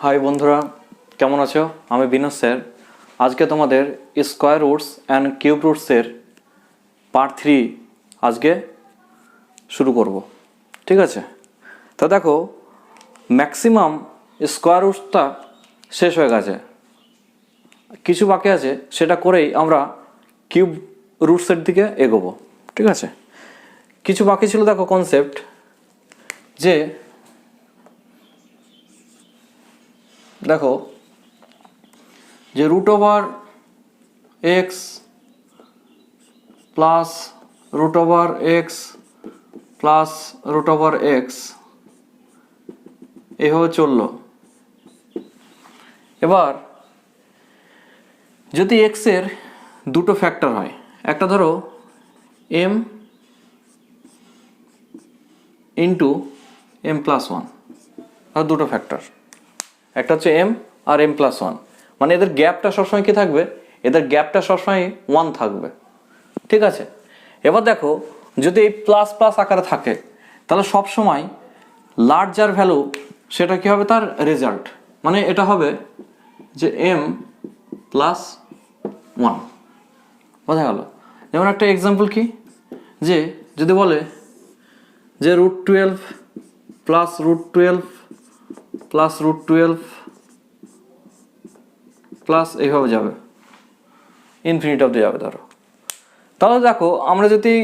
High বন্ধুরা, কেমন আছো? আমি বিনোদ স্যার। আজকে তোমাদের স্কোয়ার রুটস অ্যান্ড কিউব রুটসের পার্ট 3 আজকে শুরু করব। ঠিক আছে, তো দেখো ম্যাক্সিমাম স্কোয়ার রুটসটা শেষ হয়ে গেছে, কিছু বাকি আছে, সেটা করেই আমরা কিউব রুটসের দিকে এগোবো। ঠিক আছে, কিছু বাকি ছিল। দেখো কনসেপ্ট যে দেখো যে root over x plus root over x plus root over x এভাবে চললো। এবার যদি এক্সের দুটো ফ্যাক্টর হয়, একটা ধরো M into M plus one, আর দুটো ফ্যাক্টর, একটা হচ্ছে এম আর এম প্লাস ওয়ান, মানে এদের গ্যাপটা সবসময় কি থাকবে? এদের গ্যাপটা সবসময় 1 থাকবে। ঠিক আছে, এবার দেখো যদি এই প্লাস প্লাস আকারে থাকে তাহলে সবসময় লার্জার ভ্যালু সেটা কি হবে? তার রেজাল্ট, মানে এটা হবে যে এম প্লাস ওয়ান। বোঝা গেল? যেমন একটা এক্সাম্পল কি, যে যদি বলে যে root 12 plus root 12 plus root 12 plus এইভাবে যাবে, ইনফিনিটি অবধি যাবে ধরো। তাহলে দেখো আমরা যদি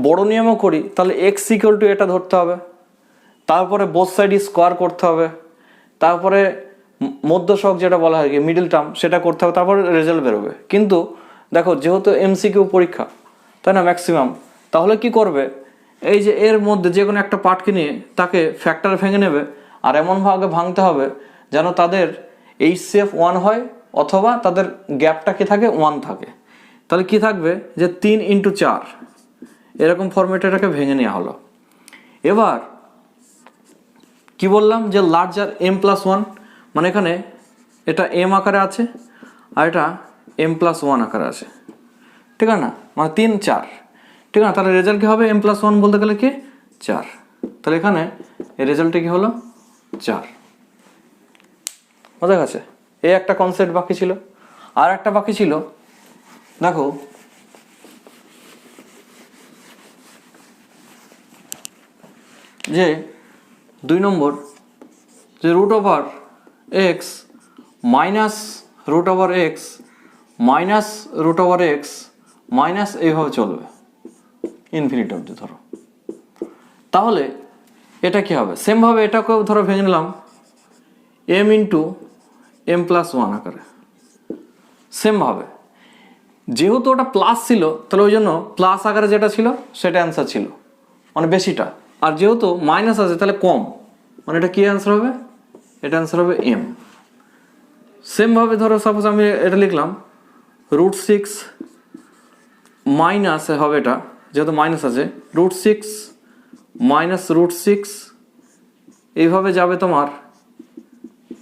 বড় নিয়মও করি তাহলে এক্স ইকুয়াল টু এটা ধরতে হবে, তারপরে বোথ সাইড স্কোয়ার করতে হবে, তারপরে মধ্যসহগ যেটা বলা হয় কি মিডল টার্ম সেটা করতে হবে, তারপরে রেজাল্ট বেরোবে। কিন্তু দেখো যেহেতু এমসিকিউ পরীক্ষা, তাই না, ম্যাক্সিমাম, তাহলে কি করবে? এই যে এর মধ্যে যে কোনো একটা পার্টকে নিয়ে তাকে ফ্যাক্টর ভেঙে নেবে, আর এমনভাবে ভাঙতে হবে যেন তাদের এইচসিএফ 1 হয় অথবা তাদের গ্যাপটা কি থাকে? 1 থাকে। তাহলে কি থাকবে? যে 3 ইন্টু 4 এরকম ফরম্যাটে এটাকে ভেঙে নেওয়া হলো। এবার কি বললাম? যে লার্জার এম প্লাস ওয়ান, মানে এখানে এটা এম আকারে আছে আর এটা এম প্লাস ওয়ান আকারে আছে। ঠিক আছে না, মানে 3 4। ঠিক আছে, তাহলে রেজাল্ট কি হবে? এম প্লাস ওয়ান বলতে গেলে কি 4। তাহলে এখানে এই রেজাল্টে কি হলো? 4। বোঝা গেছে? এই একটা কনসেপ্ট বাকি ছিল। আর একটা বাকি ছিল, দেখো যে 2 নম্বর, যে root over x minus root over x minus root over x minus এইভাবে চলবে ইনফিনিটি অবধি ধরো। তাহলে এটা কি হবে? সেমভাবে এটাকেও ধরো ভেঙে নিলাম M into M plus one আকারে। সেমভাবে যেহেতু ওটা প্লাস ছিল তাহলে ওই জন্য প্লাস আকারে যেটা ছিল সেটা অ্যান্সার ছিল, মানে বেশিটা। আর যেহেতু মাইনাস আছে তাহলে কম, মানে এটা কি অ্যান্সার হবে? এটা অ্যান্সার হবে এম। সেমভাবে ধরো সাপোজ আমি এটা লিখলাম রুট 6 মাইনাস হবে, এটা যেহেতু মাইনাস আছে, রুট 6 মাইনাস রুট 6 এইভাবে যাবে তোমার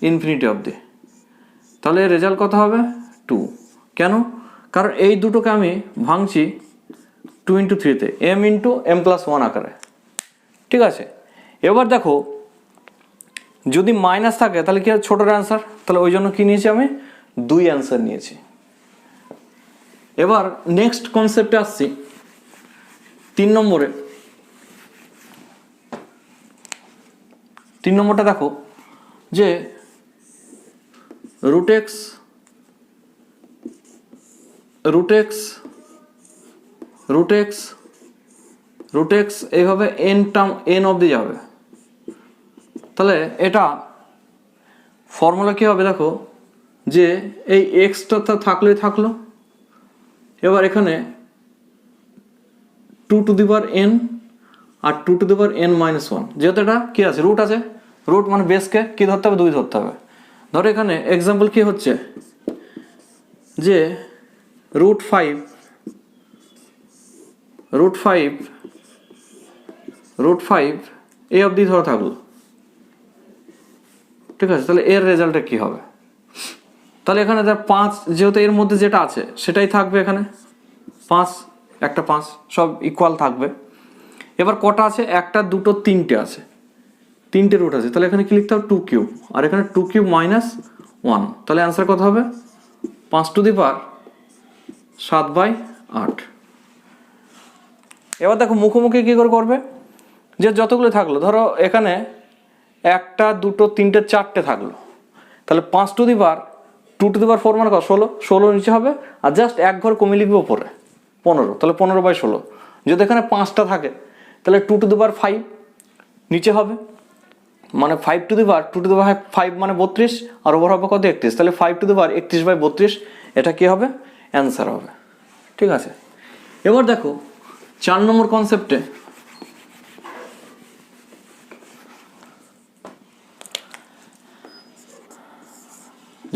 ইনফিনিটি অবধি। তাহলে রেজাল্ট কত হবে? 2। কেন? কারণ এই দুটোকে আমি ভাঙছি 2 ইন্টু 3-তে, M into M plus one আকারে। ঠিক আছে, এবার দেখো যদি মাইনাস থাকে তাহলে কি ছোটোর অ্যান্সার, তাহলে ওই জন্য কি নিয়েছি আমি? 2 অ্যান্সার নিয়েছি। এবার নেক্সট কনসেপ্টে আসছি 3 নম্বরে। 3 নম্বরটা দেখো যে root x root x root x root x এইভাবে এন টার্ম এন অবধি যাবে। তাহলে এটা ফর্মুলা কি হবে? দেখো যে এই এক্সটা থাকলেই থাকলো, এবার এখানে 2 টু দি পাওয়ার এন আর 2 to the power N minus one, যেহেতু এটা কি আছে? রুট আছে। রুট মানে বেসকে কি ধরতে হবে? 2 ধরতে হবে। ধরো এখানে এক্সাম্পল কি হচ্ছে যে রুট 5 এই অবধি ধরো থাকলো। ঠিক আছে, তাহলে এর রেজাল্টটা কি হবে? তাহলে এখানে 5, যেহেতু এর মধ্যে যেটা আছে সেটাই থাকবে, এখানে 5 একটা 5 সব ইকুয়াল থাকবে। এবার কটা আছে? 1 2 3টে আছে। তিনটে রুট আছে, তাহলে এখানে কি লিখতে হবে 2 কিউব, আর এখানে 2 কিউব মাইনাস 1, তাহলে অ্যান্সার কত হবে 5⁻7/8। এবার দেখো মুখোমুখি কী করে করবে, যে যতগুলো থাকলো, ধরো এখানে 1 2 3 4টে থাকলো, তাহলে 5⁻2⁴ মানে কত 16 নিচে হবে, আর জাস্ট এক ঘর কমিয়ে লিখবে উপরে 15, তাহলে 15/16। যদি এখানে 5টা থাকে তাহলে 2⁵ নিচে হবে, মানে 5⁵ মানে 32, আর ওভার হবে কত 31, তাহলে 5⁵31/32 এটা কি হবে অ্যান্সার হবে। ঠিক আছে, এবার দেখো 4 নম্বর কনসেপ্টে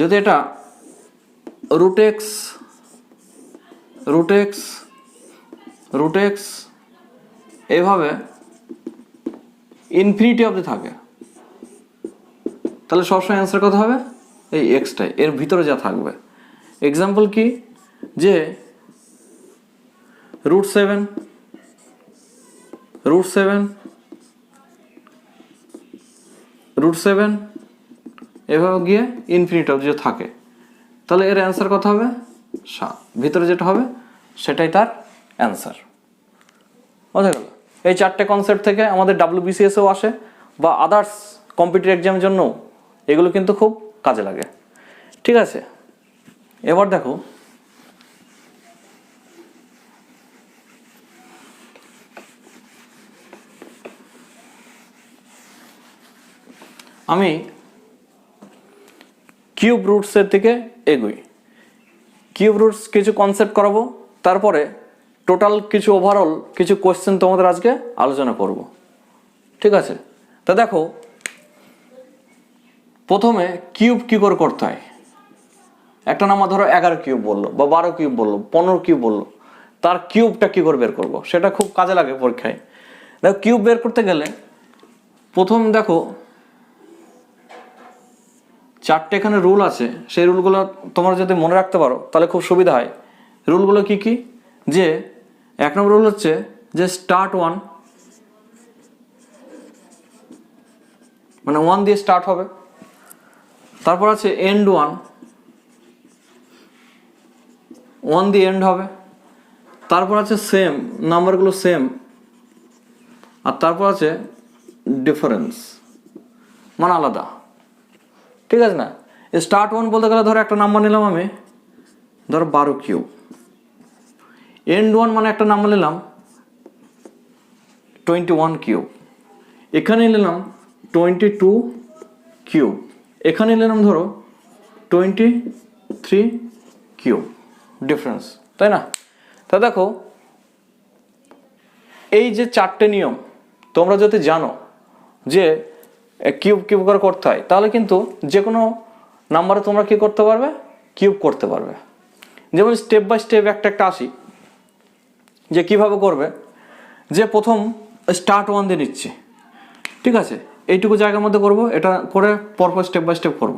যদি এটা √x এইভাবে ইনফিনিটি অবধি থাকে, তাহলে সবসময় অ্যান্সার কত হবে এই এক্সটাই, এর ভিতরে যা থাকবে। এক্সাম্পল কি, যে √7 এভাবে গিয়ে ইনফিনিটি অবধি যে থাকে, তাহলে এর অ্যান্সার কত হবে 7, ভিতরে যেটা হবে সেটাই তার অ্যান্সার। বোঝা গেল? এই 4টে কনসেপ্ট থেকে আমাদের WBCSও আসে বা আদার্স কম্পিটিটিভ এক্সামের জন্য এগুলো কিন্তু খুব কাজে লাগে। ঠিক আছে, এবার দেখো আমি কিউব রুটসের থেকে এগোই। কিউব রুটস কিছু কনসেপ্ট করাবো, তারপরে টোটাল কিছু ওভারঅল কিছু কোয়েশ্চেন তোমাদের আজকে আলোচনা করব। ঠিক আছে, তা দেখো প্রথমে কিউব কী করে করতে হয়। একটা নাম্বার ধরো 11 কিউব বললো বা 12 কিউব বললো, 15 কিউব বললো, তার কিউবটা কী করে বের করবো, সেটা খুব কাজে লাগে পরীক্ষায়। দেখো কিউব বের করতে গেলে প্রথম দেখো 4টে এখানে রুল আছে, সেই রুলগুলো তোমরা যদি মনে রাখতে পারো তাহলে খুব সুবিধা হয়। রুলগুলো কি কি, যে 1 নম্বর রুল হচ্ছে যে স্টার্ট 1, মানে 1 দিয়ে স্টার্ট হবে, তারপর আছে এন্ড 1 দিয়ে এন্ড হবে, তারপর আছে সেম, নাম্বারগুলো সেম, আর তারপর আছে ডিফারেন্স, মানে আলাদা। ঠিক আছে না, স্টার্ট 1 বলতে গেলে ধরো একটা নাম্বার নিলাম আমি, ধরো 12 কিউব। এন্ড 1 মানে একটা নাম্বার নিলাম 21 কিউব। এখানে নিলাম 22 কিউব, এখানে নিলাম ধরো 23 কিউব, ডিফারেন্স, তাই না? তা দেখো এই যে 4টে নিয়ম তোমরা যদি জানো যে কিউব করে করতে হয়, তাহলে কিন্তু যে কোনো নাম্বারে তোমরা কি করতে পারবে, কিউব করতে পারবে। যেমন স্টেপ বাই স্টেপ একটা আসি, যে কিভাবে করবে। যে প্রথম স্টার্ট 1 দিয়ে নিচ্ছে, ঠিক আছে, এইটুকু জায়গার মধ্যে করব, এটা করে পরপর স্টেপ বাই স্টেপ করব।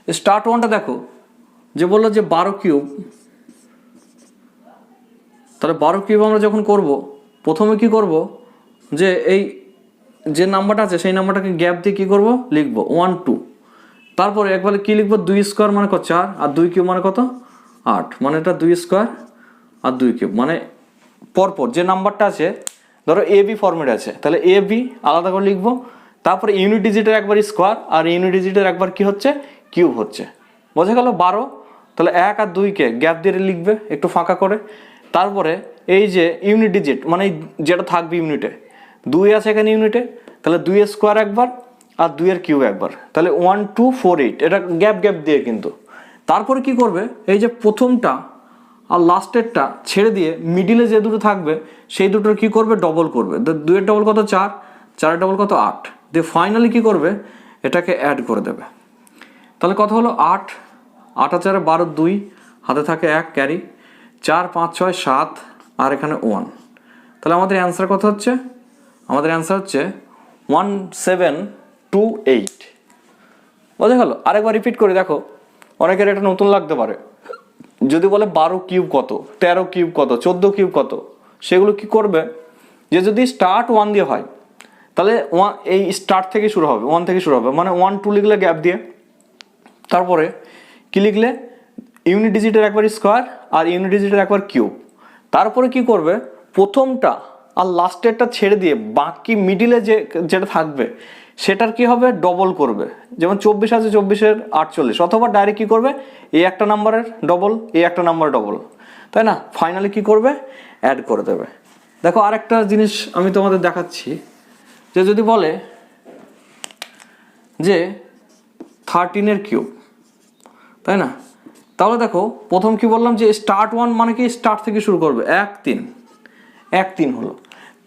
স্টার্ট 1টা দেখো যে বললো যে 12 কিউব, তাহলে 12 কিউব আমরা যখন করব প্রথমে কি করব, যে এই যে নাম্বারটা আছে সেই নাম্বারটাকে গ্যাপ দিয়ে কি করব লিখবো 1 2, তারপরে একবারে কি লিখবো 2 স্কোয়ার মানে কত 4, আর 2 কিউব মানে কত 8, মানে এটা 2 স্কোয়ার আর 2 কিউব, মানে পরপর যে নাম্বারটা আছে ধরো AB ফরম্যাট আছে, তাহলে AB আলাদা করে লিখবো, তারপরে ইউনিট ডিজিটের একবার স্কোয়ার আর ইউনিট ডিজিটের একবার কি হচ্ছে কিউব হচ্ছে। বোঝা গেল 12, তাহলে 1 আর 2কে গ্যাপ দিয়ে লিখবে একটু ফাঁকা করে, তারপরে এই যে ইউনিট ডিজিট মানে যেটা থাকবে ইউনিটে, 2 আছে এখানে ইউনিটে, তাহলে 2 স্কোয়ার একবার আর 2 এর কিউব একবার, তাহলে 1 2 4 8, এটা গ্যাপ দিয়ে কিন্তু। তারপরে কি করবে, এই যে প্রথমটা আর লাস্টেরটা ছেড়ে দিয়ে মিডিলে যে দুটো থাকবে সেই দুটোর কি করবে ডবল করবে, 2 এর ডবল কত 4, 4 এর ডবল কত 8, দিয়ে ফাইনালি কি করবে এটাকে অ্যাড করে দেবে। তাহলে কত হলো 8, 8 আর 4 12, 2 হাতে থাকে 1 ক্যারি, 4 5 6 7 আর এখানে 1, তাহলে আমাদের অ্যান্সার কত হচ্ছে, আমাদের অ্যান্সার হচ্ছে 1728। বোঝা গেল? আরেকবার রিপিট করে দেখো, অনেকের এটা নতুন লাগতে পারে। যদি বলে 12 কিউব কত, 13 কিউব কত, 14 কিউব কত, সেগুলো কি করবে, যে যদি স্টার্ট 1 দিয়ে হয় তাহলে এই স্টার্ট থেকে শুরু হবে, 1 থেকে শুরু হবে, মানে 1 2 লিখলে গ্যাপ দিয়ে, তারপরে কি লিখলে ইউনিট ডিজিটের একবার স্কোয়ার আর ইউনিট ডিজিটের একবার কিউব। তারপরে কি করবে, প্রথমটা আর লাস্টেরটা ছেড়ে দিয়ে বাকি মিডিলে যেটা থাকবে সেটার কি হবে, ডবল করবে। যেমন 24 আছে, 24-এর 48, অথবা ডাইরেক্ট কি করবে, এই একটা নাম্বারের ডবল, এই একটা নাম্বার ডবল, তাই না? ফাইনালি কি করবে, অ্যাড করে দেবে। দেখো আরেকটা জিনিস আমি তোমাদের দেখাচ্ছি, যে যদি বলে যে 13-এর কিউব, তাই না? তাহলে দেখো প্রথম কি বললাম, যে স্টার্ট 1 মানে কি স্টার্ট থেকে শুরু করবে, 1 3 হলো।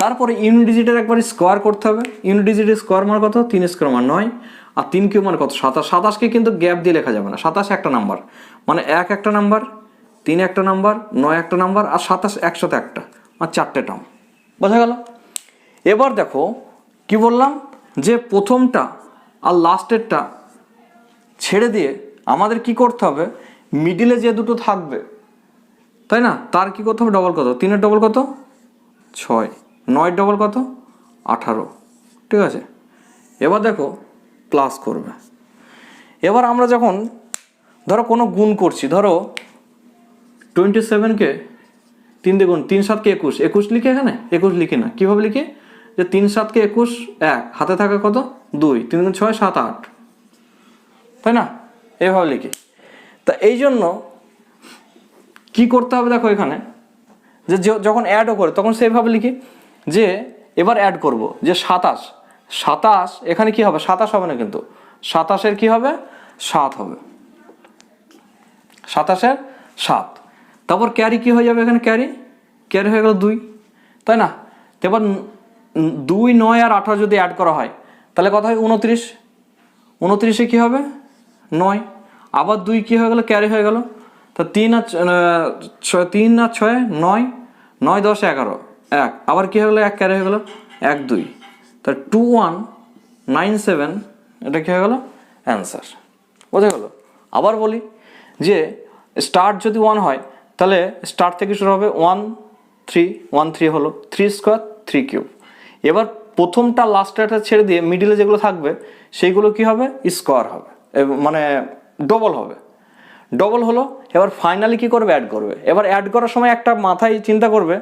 তারপরে ইউনিট ডিজিটের একবার স্কোয়ার করতে হবে। ইউনিট ডিজিটের স্কোয়ার মানে কত, 3 স্কোয়ার মানে 9, আর 3 কিউব মানে কত, 27। 27কে কিন্তু গ্যাপ দিয়ে লেখা যাবে না, 27 একটা নাম্বার, মানে 1 একটা নাম্বার, 3 একটা নাম্বার, 9 একটা নাম্বার, আর 27 একসাথে একটা, আর 4টে টার্ম। বোঝা গেল? এবার দেখো কি বললাম, যে প্রথমটা আর লাস্টেরটা ছেড়ে দিয়ে আমাদের কি করতে হবে, মিডিলে যে দুটো থাকবে, তাই না, তার কি করতে হবে, ডবল কত, 3-এর ডবল কত 6, 9-এর ডবল কত 18, ঠিক আছে? এবার দেখো প্লাস করবে। এবার আমরা যখন ধরো কোনো গুণ করছি, ধরো 27-কে 3 দিয়ে গুণ, 3 7-কে 21, 21 লিখে এখানে 21 লিখি না, কীভাবে লিখি, যে 3 7-কে 21, 1 হাতে থাকা কত 2, 3 গুণ 6 7 8, তাই না? এভাবে লিখি। তা এই জন্য কি করতে হবে, দেখো এখানে যে যখন অ্যাডও করে তখন সেইভাবে লিখি, যে এবার অ্যাড করব, যে 27 এখানে কি হবে, 27 হবে না কিন্তু, 27-এর কি হবে, 7 হবে, 27-এর 7। তারপর ক্যারি কি হয়ে যাবে, এখানে ক্যারি হয়ে গেল 2, তাই না? এবার 2 9 আর 18 যদি অ্যাড করা হয় তাহলে কত হয়, 29-এ কি হবে 9, আবার 2 কি হয়ে গেল, ক্যারি হয়ে গেল। তা 3 আর 6 9, 9 10 11, 1 আবার কি হয়ে গেলো, 1 ক্যারি হয়ে গেল, 1 2, তা 2197, এটা কি হয়ে গেল, অ্যান্সার। বোঝা গেল? আবার বলি, যে স্টার্ট যদি 1 হয় তাহলে স্টার্ট থেকে শুরু হবে 1 3 হলো, 3 স্কোয়ার 3 কিউব। এবার প্রথমটা লাস্টটা ছেড়ে দিয়ে মিডিলে যেগুলো থাকবে সেইগুলো কি হবে, স্কোয়ার হবে, মানে ডবল হলো। এবার ফাইনালি কি করবে, অ্যাড করবে। এবার অ্যাড করার সময় একটা মাথায় চিন্তা করবে,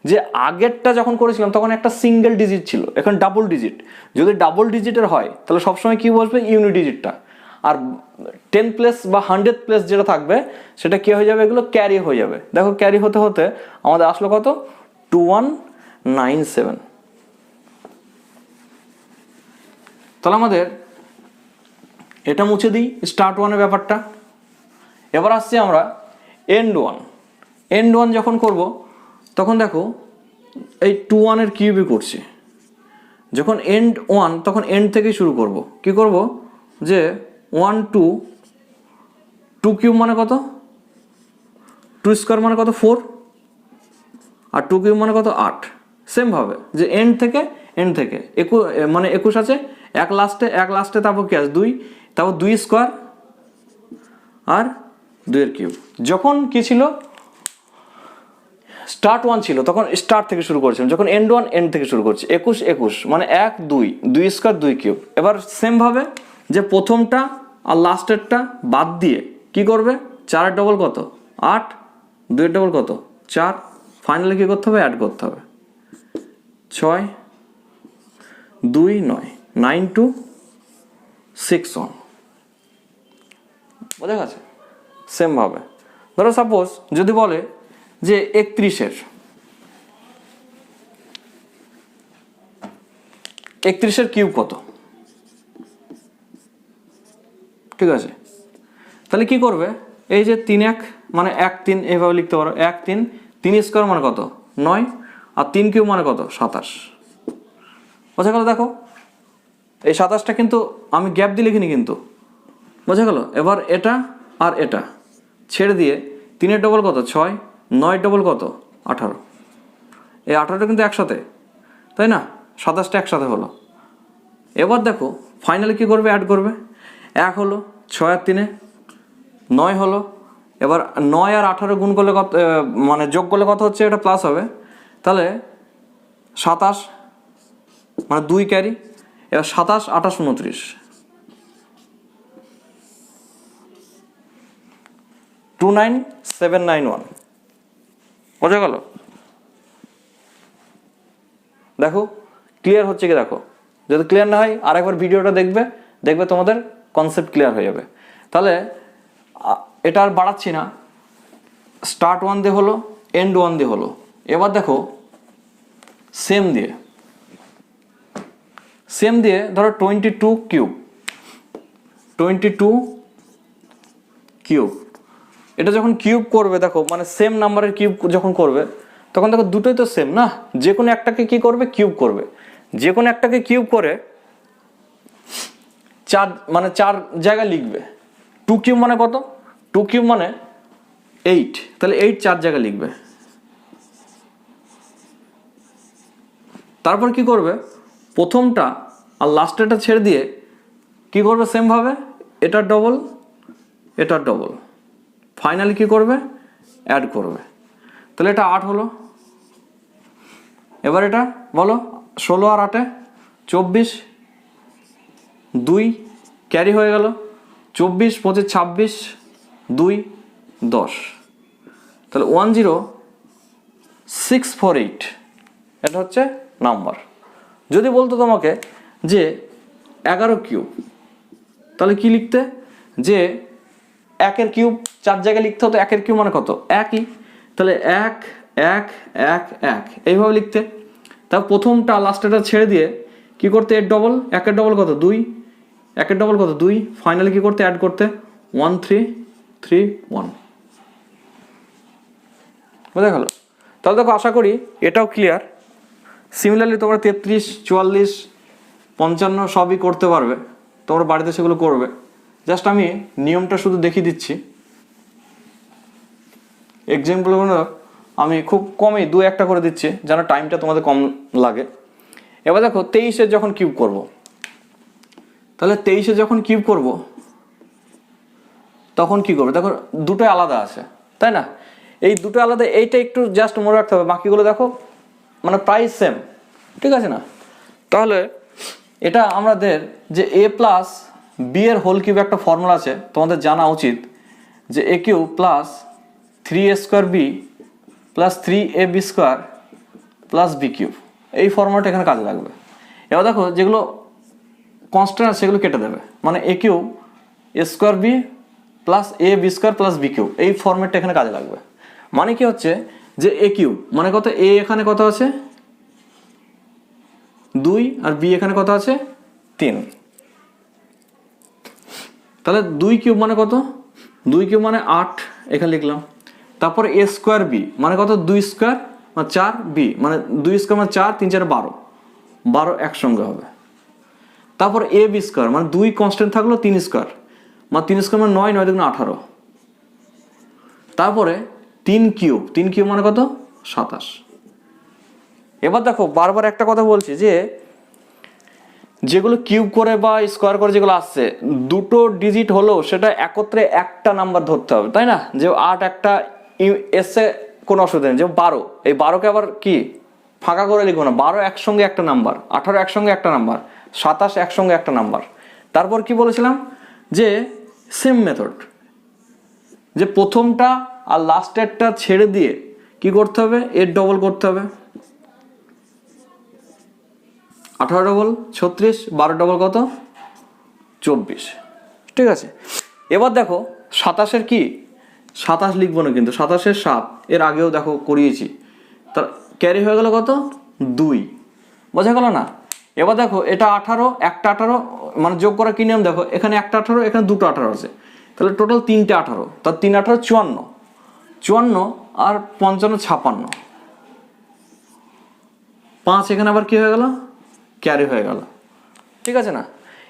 যে আগেরটা যখন করেছিলাম তখন একটা সিঙ্গেল ডিজিট ছিল, এখন ডাবল ডিজিট। যদি ডাবল ডিজিটের হয় তাহলে সবসময় কি বসবে, ইউনিট ডিজিটটা। আর 10 প্লেস বা 100 প্লেস যেটা থাকবে সেটা কি হয়ে যাবে, এগুলো ক্যারি হয়ে যাবে। দেখো ক্যারি হতে হতে আমাদের আসলো কত, 2197। তাহলে আমাদের এটা মুছে দিই, স্টার্ট 1-এর ব্যাপারটা। এবার আসছি আমরা এন্ড 1 যখন করব তখন দেখো এই 21-এর কিউবই করছি। যখন এন্ড 1 তখন এন্ড থেকেই শুরু করব। কি করব, যে 1 2 কিউব মানে কত, 2 স্কোয়ার মানে কত 4, আর 2 কিউব মানে কত 8। সেমভাবে যে এন্ড থেকে 21 মানে 21 আছে, এক লাস্টে তারপর কি আছে 2, তারপর 2 স্কোয়ার আর 2-এর কিউব। যখন কি ছিল, স্টার্ট 1 ছিল তখন স্টার্ট থেকে শুরু করেছিলাম, যখন এন্ড 1 এন্ড থেকে শুরু করছি। 21 মানে 1 2 স্কোয়ার 2 কিউব। এবার সেমভাবে যে প্রথমটা আর লাস্টেরটা বাদ দিয়ে কি করবে, 4-এর ডবল কত 8, 2-এর ডবল কত 4, ফাইনালি কি করতে হবে, অ্যাড করতে হবে। 6 2 9, 9 2 6 1। বোঝা গেছে? সেমভাবে ধরো সাপোজ যদি বলে যে 31-এর কিউব কত, ঠিক আছে? তাহলে কি করবে, এই যে 3 1 মানে 1 3 এইভাবে লিখতে পারো, 1 3, 3 স্কোয়ার মানে কত 9, আর 3 কিউব মানে কত 27। বোঝা গেল? দেখো এই 27টা কিন্তু আমি গ্যাপ দিয়ে লিখিনি কিন্তু, বোঝা গেল? এবার এটা আর এটা ছেড়ে দিয়ে 3-এর ডবল কত 6, 9-এর ডবল কত 18, এই 18টা কিন্তু একসাথে, তাই না? 27টা একসাথে হলো। এবার দেখো ফাইনালি কি করবে, অ্যাড করবে। 1 হলো, 6 আর 3-এ 9 হলো। এবার 9 আর 18 গুণ করলে কত, মানে যোগ করলে কত হচ্ছে, এটা প্লাস হবে। তাহলে 27 মানে 2 ক্যারি। এবার 27, 28, 29, 29791 বোঝা গেল? দেখো ক্লিয়ার হচ্ছে কি দেখো, যদি ক্লিয়ার না হয় আরেকবার ভিডিওটা দেখবে, দেখবে তোমাদের কনসেপ্ট ক্লিয়ার হয়ে যাবে। তাহলে এটা আর বাড়াচ্ছি না, স্টার্ট 1 দিয়ে হলো, এন্ড 1 দিয়ে হলো। এবার দেখো সেম দিয়ে ধরো 22 কিউব, 22 কিউব, এটা যখন কিউব করবে দেখো, মানে সেম নাম্বারের কিউব যখন করবে তখন দেখো দুটোই তো সেম না, যে কোনো একটাকে কি করবে, কিউব করবে। যে কোনো একটাকে কিউব করে 4 মানে 4 জায়গায় লিখবে। 2 কিউব মানে কত? 2 কিউব মানে 8, তাহলে 8 4 জায়গায় লিখবে। তারপর কি করবে, প্রথমটা আর লাস্টেরটা ছেড়ে দিয়ে কি করবে, সেম ভাবে এটার ডবল এটার ডবল, ফাইনালি কি করবে, অ্যাড করবে। তাহলে এটা 8 হলো। এবার এটা বলো, 16 আর 8 24, 2 ক্যারি হয়ে গেল, 24, 25, 26, 2 10, তাহলে 10648 এটা হচ্ছে নাম্বার। যদি বলতো তোমাকে যে 11 কিউব, তাহলে কি লিখতে, যে 1 কিউব 4 জায়গায় লিখতে হতো, 1 কিউব মানে কত, 1ই, তাহলে 1 1 1 1 এইভাবে লিখতে। তার প্রথমটা লাস্টেটা ছেড়ে দিয়ে কি করতে, 1 ডবল কত, 2, 1 ডবল কত, 2, ফাইনালি কি করতে, অ্যাড করতে 1331 বোঝা গেল? তাহলে দেখো আশা করি এটাও ক্লিয়ার। সিমিলারলি তোমরা 33, 44, 55 সবই করতে পারবে, তোমরা বাড়িতে সেগুলো করবে। জাস্ট আমি নিয়মটা শুধু দেখিয়ে দিচ্ছি, এক্সাম্পলগুলো আমি খুব কমই 2-1টা করে দিচ্ছি যেন টাইমটা তোমাদের কম লাগে। এবার দেখো 23-এ যখন কিউব করব, তাহলে 23-এ যখন কিউব করব তখন কি করবে, দেখো দুটোই আলাদা আছে তাই না, এই দুটো আলাদা, এইটা একটু জাস্ট মনে রাখতে হবে, বাকিগুলো দেখো মানে প্রায় সেম, ঠিক আছে না? তাহলে এটা আমাদের যে a প্লাস বি এর হোল কিউব একটা ফর্মুলা আছে, তোমাদের জানা উচিত, যে a cube plus 3a square B plus 3ab square plus B cube, এই ফর্মুলাটা এখানে কাজে লাগবে। এবার দেখো যেগুলো কনস্ট্যান্ট আছে সেগুলো কেটে দেবে, মানে a cube a square B plus a B square plus B cube, এই ফর্মেটটা এখানে কাজে লাগবে। মানে কি হচ্ছে, যে a কিউব মানে কত, a এখানে কত আছে 2 আর b এখানে কত আছে 3, তাহলে 2 কিউব মানে কত, 2 কিউব মানে 8 এখানে লিখলাম। তারপরে a স্কোয়ার বি মানে কত, 2 স্কোয়ার মানে 4, বি মানে 2 স্কোয়ার মানে 4, 3 4 12, 12 একসঙ্গে হবে। তারপর a বি স্কোয়ার মানে 2 কনস্ট্যান্ট থাকলো, 3 স্কোয়ার মানে 3 স্কোয়ার মানে 9, 9 দুগুণে 18। তারপরে 3 কিউব মানে কত, 27। এবার দেখো বারবার একটা কথা বলছি, যে যেগুলো কিউব করে বা স্কোয়ার করে যেগুলো আসছে, দুটো ডিজিট হলো সেটা একত্রে একটা নাম্বার ধরতে হবে, তাই না? যে 8 একটা এসে কোনো অসুবিধা নেই, যে 12, এই 12কে আবার কি ফাঁকা করে লিখবো না, 12 একসঙ্গে একটা নাম্বার, 18 একসঙ্গে একটা নাম্বার, 27 একসঙ্গে একটা নাম্বার। তারপর কি বলেছিলাম, যে সেম মেথড, যে প্রথমটা আর লাস্টেরটা ছেড়ে দিয়ে কি করতে হবে, এর ডবল করতে হবে, 18 ডবল 36, 12 ডবল কত 24, ঠিক আছে? এবার দেখো 27-এর কি, 27 লিখবো না কিন্তু, 27-এর 7 এর আগেও দেখো করিয়েছি, তার ক্যারি হয়ে গেল কত 2, বোঝা গেল না? এবার দেখো এটা 18, একটা 18 মানে যোগ করা কি নিয়ম, দেখো এখানে একটা 18, এখানে দুটো 18 আছে, তাহলে টোটাল 3টে 18, তার 3 18 54, 54 আর 55 56, 5 এখানে আবার কি হয়ে গেল, ক্যারি হয়ে গেল, ঠিক আছে না?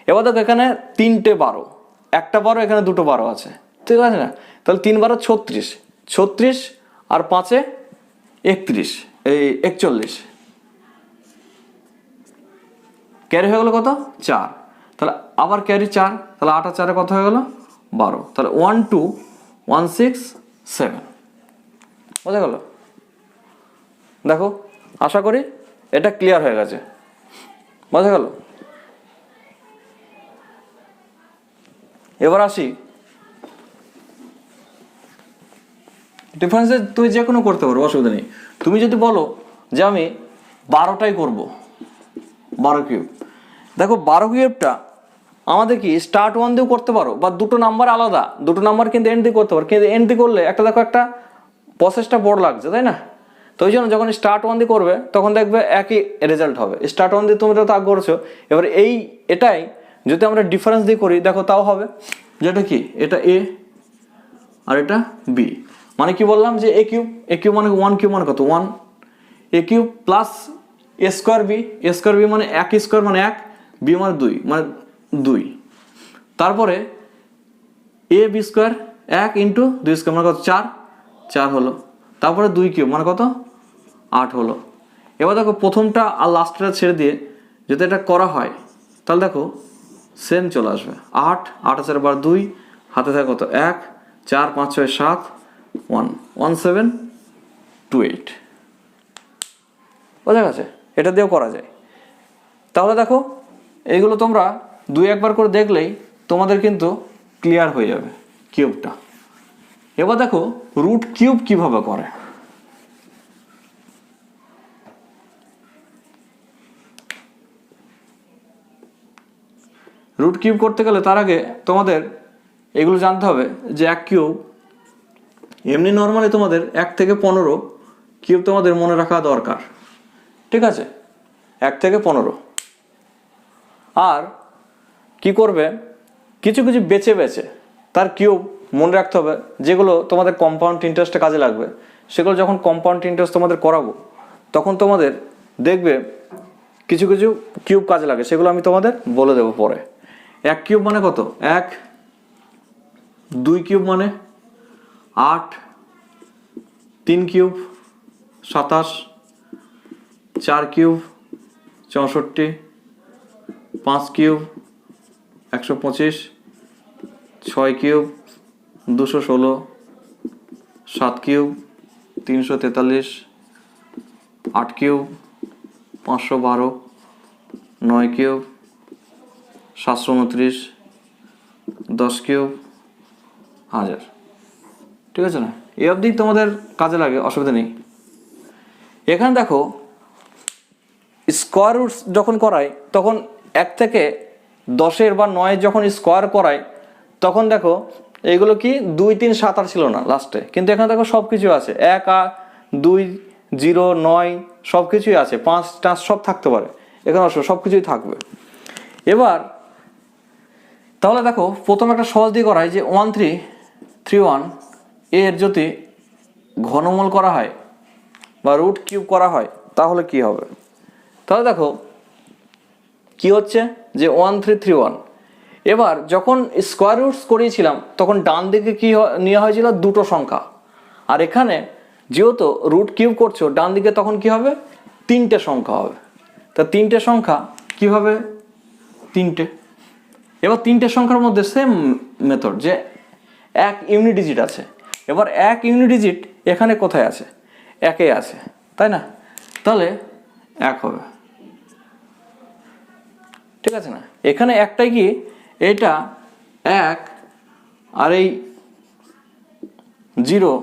এবার দেখো এখানে 3টে 12, একটা 12, এখানে দুটো 12 আছে, ঠিক আছে না? তাহলে 3 12 36, 36 আর 5-এ 31, এই 41, ক্যারি হয়ে গেল কত 4, তাহলে আবার ক্যারি 4, তাহলে 8 আর 4-এ কত হয়ে গেল 12, তাহলে 12167 বোঝা গেল? দেখো আশা করি এটা ক্লিয়ার হয়ে গেছে। বোঝা গেল? এবার আসি ডিফারেন্সে, তুই যে কোনো করতে পারো, অসুবিধা নেই। তুমি যদি বলো যে আমি 12টাই করব, 12 কিউব, দেখো 12 কিউবটা আমাদের কি স্টার্ট 1 দিয়েও করতে পারো, বা দুটো নাম্বার আলাদা, দুটো নাম্বার কিন্তু এন্ড দিয়ে করতে পারো, কিন্তু এন্ড দিয়ে করলে একটা দেখো একটা প্রসেসটা বড় লাগছে, তাই না? তো ওই জন্য যখন স্টার্ট 1 দিয়ে করবে তখন দেখবে একই রেজাল্ট হবে। স্টার্ট 1 দিয়ে তুমি তো আগ করছো, এবার এটাই যদি আমরা ডিফারেন্স দিয়ে করি দেখো তাও হবে, যেটা কি এটা এ আর এটা বি, মানে কি বললাম যে এ কিউব মানে 1 কিউব মানে কত 1, এ কিউব প্লাস এ স্কোয়ার বি মানে 1 স্কোয়ার মানে 1, বি মানে 2 মানে 2, তারপরে A B square 1 into 2 square মানে কত 4 হলো, তারপরে 2 কিউব মানে কত 8 হলো। এবার দেখো প্রথমটা আর লাস্টটা ছেড়ে দিয়ে যদি এটা করা হয় তাহলে দেখো সেম চলে আসবে, 8 8 বার 2, হাতে থাকে কত 1 4 5 6 7 1 1 7 2 8, বোঝা গেছে? এটা দিয়েও করা যায়। তাহলে দেখো এইগুলো তোমরা 2-1বার করে দেখলেই তোমাদের কিন্তু ক্লিয়ার হয়ে যাবে কিউবটা। এবার দেখো রুট কিউব কিভাবে করে। রুট কিউব করতে গেলে তার আগে তোমাদের এগুলো জানতে হবে যে 1 কিউব, এমনি নর্মালি তোমাদের 1 থেকে 15 কিউব তোমাদের মনে রাখা দরকার, ঠিক আছে? 1 থেকে 15। আর কি করবে, কিছু কিছু বেছে বেছে তার কিউব মনে রাখতে হবে, যেগুলো তোমাদের কম্পাউন্ড ইন্টারেস্টে কাজে লাগবে। সেগুলো যখন কম্পাউন্ড ইন্টারেস্ট তোমাদের করাবো তখন তোমাদের দেখবে কিছু কিছু কিউব কাজে লাগে, সেগুলো আমি তোমাদের বলে দেবো পরে। 1 কিউব মানে কত 1, 2 কিউব মানে 8, 3 cube 27, 4 cube 64, 5 cube 125, 6 cube 216, 7 cube 343, 8 cube 512, 9 cube 729, 10 cube 1000, ঠিক আছে না? এই অবধি তোমাদের কাজে লাগে, অসুবিধা নেই। এখানে দেখো স্কোয়ার রুটস যখন করাই তখন 1 থেকে 10 বা 9 যখন স্কোয়ার করাই তখন দেখো এইগুলো কি 2 3 7 আর ছিল না লাস্টে, কিন্তু এখানে দেখো সব কিছু আছে, 1 আর 2 0 9 সব কিছুই আছে, 5 টাচ সব থাকতে পারে, এখানে সব কিছুই থাকবে। এবার তাহলে দেখো প্রথম একটা সহজ দিয়ে করাই যে 1331 এর যদি ঘনমূল করা হয় বা রুট কিউব করা হয় তাহলে কি হবে। তাহলে দেখো কি হচ্ছে যে 1331, এবার যখন স্কোয়ার রুটস করিয়েছিলাম তখন ডান দিকে কি নেওয়া হয়েছিল দুটো সংখ্যা, আর এখানে যেহেতু রুট কিউব করছো ডান দিকে তখন কি হবে 3টে সংখ্যা হবে। তা 3টে সংখ্যা কি হবে 3টে। এবার 3টে সংখ্যার মধ্যে সেম মেথড যে 1 ইউনিট ডিজিট আছে, এবার 1 ইউনিট ডিজিট এখানে কোথায় আছে 1-এ আছে, তাই না? তাহলে 1 হবে, ঠিক আছে না? এখানে একটাই কি এটা 1 আর এই 0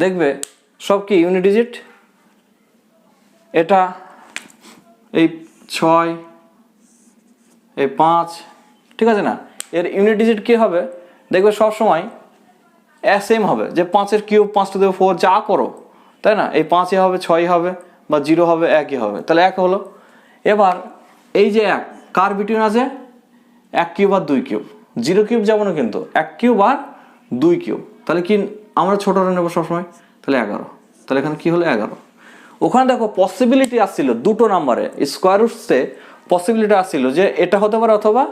দেখবে সব কি ইউনিট ডিজিট, এটা এই 6 এই 5, ঠিক আছে না? এর ইউনিট ডিজিট কি হবে দেখবে সব সময় সেম হবে, যে 5-এর কিউব 5 টু দি 4 যা করো, তাই না? এই 5-এ হবে 6 হবে বা 0 হবে 1-ই হবে, তাহলে 1 হলো। এবার এই যে 1 কার বিটুইন আছে 1 কিউব আর 2 কিউব, 0 কিউব যাবো না কিন্তু 1 কিউব আর 2 কিউব, তাহলে কি আমরা ছোটটা নেবো সবসময়, তাহলে 11, তাহলে এখানে কি হলো 11। ওখানে দেখো পসিবিলিটি আসছিল দুটো নাম্বারে স্কোয়ার রুটসে, পসিবিলিটি আসছিল যে এটা হতে পারে অথবা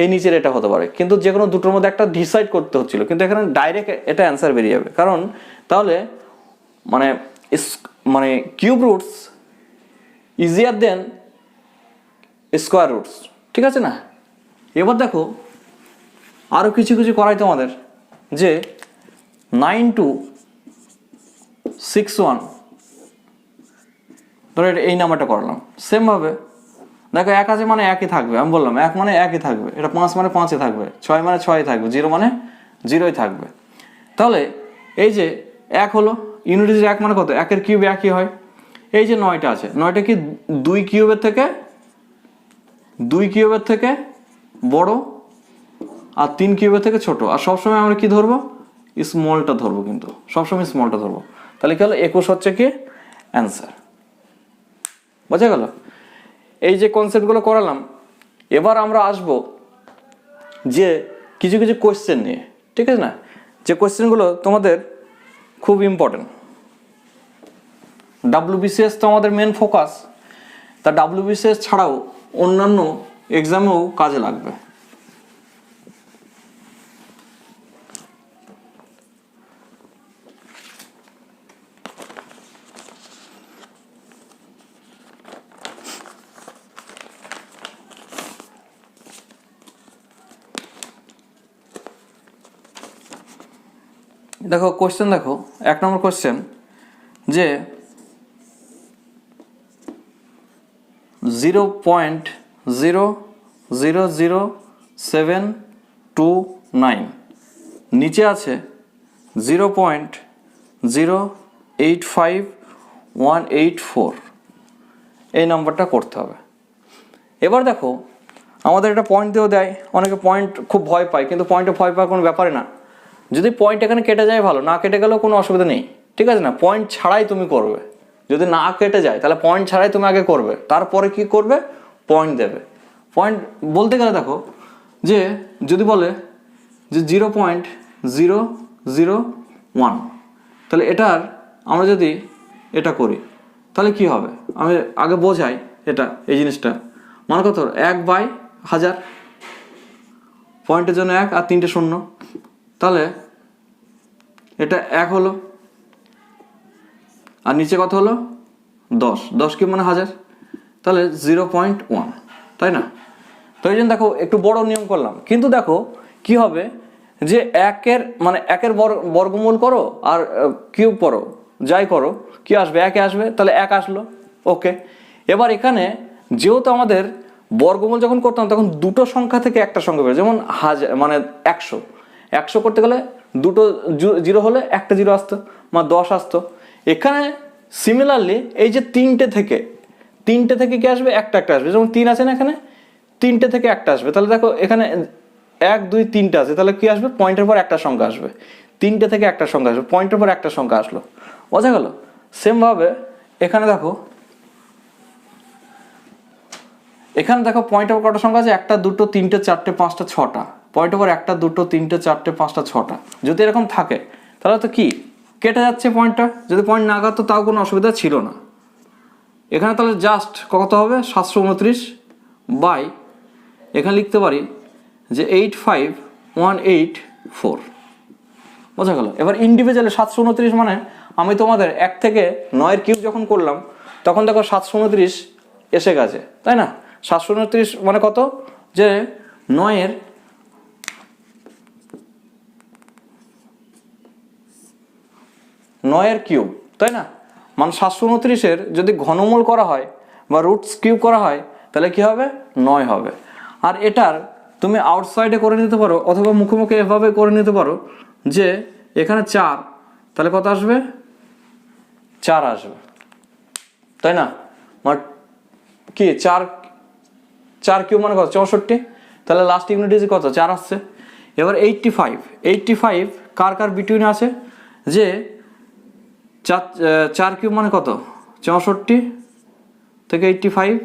এই নিচের এটা হতে পারে, কিন্তু যে কোনো দুটোর মধ্যে একটা ডিসাইড করতে হচ্ছিল, কিন্তু এখানে ডাইরেক্ট এটা অ্যান্সার বেরিয়ে যাবে, কারণ তাহলে মানে কিউব রুটস ইজিয়ার দেন স্কোয়ার রুটস, ঠিক আছে না? এবার দেখো আরও কিছু কিছু করাই তোমাদের, যে 9261 ধরো এই নাম্বারটা করলাম, সেমভাবে দেখো 1 আছে মানে একই থাকবে, আমি বললাম 1 মানে একই থাকবে, এটা 5 মানে 5-এ থাকবে, 6 মানে 6-এ থাকবে, 0 মানে 0-ই থাকবে। তাহলে এই যে 1 হলো ইউনিট ডিজিট 1 মানে কত, 1-এর কিউব 1-ই হয়। এই যে 9টা আছে, 9টা কি 2 কিউবের থেকে বড় আর 3 কিউবের থেকে ছোট। আর সবসময় আমরা কি ধরবো, স্মলটা ধরবো, কিন্তু সবসময় স্মলটা ধরবো। তাহলে কি হলো, 21 হচ্ছে কি অ্যান্সার। বোঝা গেল? এই যে কনসেপ্টগুলো করালাম, এবার আমরা আসব যে কিছু কিছু কোয়েশ্চেন নিয়ে, ঠিক আছে না, যে কোয়েশ্চেনগুলো তোমাদের খুব ইম্পর্টেন্ট। WBCS তো আমাদের মেন ফোকাস, তা WBCS ছাড়াও অন্যান্য এক্সামেও কাজে লাগবে। দেখো কোশ্চেন, দেখো 1 নম্বর কোশ্চেন যে 0.000729 নিচে আছে 0.085184, এই নাম্বারটা করতে হবে। এবার দেখো আমাদের একটা পয়েন্ট দিয়েও দেয়, অনেকে পয়েন্ট খুব ভয় পায়, কিন্তু পয়েন্টে ভয় পাওয়ার কোনো ব্যাপারে না। যদি পয়েন্ট এখানে কেটে যায় ভালো, না কেটে গেলেও কোনো অসুবিধা নেই, ঠিক আছে না। পয়েন্ট ছাড়াই তুমি করবে, যদি না কেটে যায় তাহলে পয়েন্ট ছাড়াই তুমি আগে করবে, তারপরে কি করবে, পয়েন্ট দেবে। পয়েন্ট বলতে গেলে দেখো যে যদি বলে যে 0.001, তাহলে এটার আমরা যদি এটা করি তাহলে কি হবে, আমি আগে বোঝাই এটা, এই জিনিসটা মানে কত, 1/1000, পয়েন্টের জন্য 1 আর 3টে শূন্য, তাহলে এটা 1 হলো, আর নিচে কত হলো 10 কি মানে 1000, তাহলে 0.1, তাই না। তো এই জন্য দেখো একটু বড় নিয়ম করলাম, কিন্তু দেখো কি হবে যে 1-এর মানে 1-এর বর্গমূল করো আর কিউব করো, যাই করো কি আসবে, 1 আসবে, তাহলে 1 আসলো, ওকে। এবার এখানে যেহেতু আমাদের বর্গমূল যখন করতাম তখন দুটো সংখ্যা থেকে একটা সংখ্যা বেরো, যেমন 1000 মানে 100 করতে গেলে দুটো 0 হলে একটা 0 আসতো, মানে 10 আসতো। এখানে সিমিলারলি এই যে 3টে থেকে কি আসবে, একটা আসবে, যেমন 3 আছে না, এখানে 3টে থেকে একটা আসবে। তাহলে দেখো এখানে 1 2 3টে আছে, তাহলে কি আসবে, পয়েন্টের পর একটা সংখ্যা আসবে, 3টে থেকে একটা সংখ্যা আসবে, পয়েন্টের পর একটা সংখ্যা আসলো। বোঝা গেল? সেম ভাবে এখানে দেখো পয়েন্টের পর কটা সংখ্যা আছে, 1 2 3 4 5 6টা, পয়েন্টের পর 1 2 3 4 5 6টা। যদি এরকম থাকে তাহলে তো কি কেটে যাচ্ছে পয়েন্টটা, যদি পয়েন্ট না কাটতো তাও কোনো অসুবিধা ছিল না। এখানে তাহলে জাস্ট কত হবে, 729 বাই এখানে লিখতে পারি যে 85184। বোঝা গেল? এবার ইন্ডিভিজুয়ালি 729 মানে আমি তোমাদের 1 থেকে 9-এর কিউব যখন করলাম তখন দেখো 729 এসে গেছে, তাই না। 729 মানে কত, যে 9-এর কিউব, তাই না। মানে 729-এর যদি ঘনমূল করা হয় বা রুটস কিউব করা হয় তাহলে কি হবে, 9 হবে। আর এটার তুমি আউটসাইডে করে নিতে পারো অথবা মুখোমুখি এভাবে করে নিতে পারো যে এখানে 4, তাহলে কত আসবে, 4 আসবে, তাই না। মানে কি 4 কিউব মানে কত, 64, তাহলে লাস্ট ইউনিট ডিজিট কত, 4 আসছে। এবার 85 কার বিটুইনে আছে, যে 4 কিউব মানে কত, 64 থেকে 85,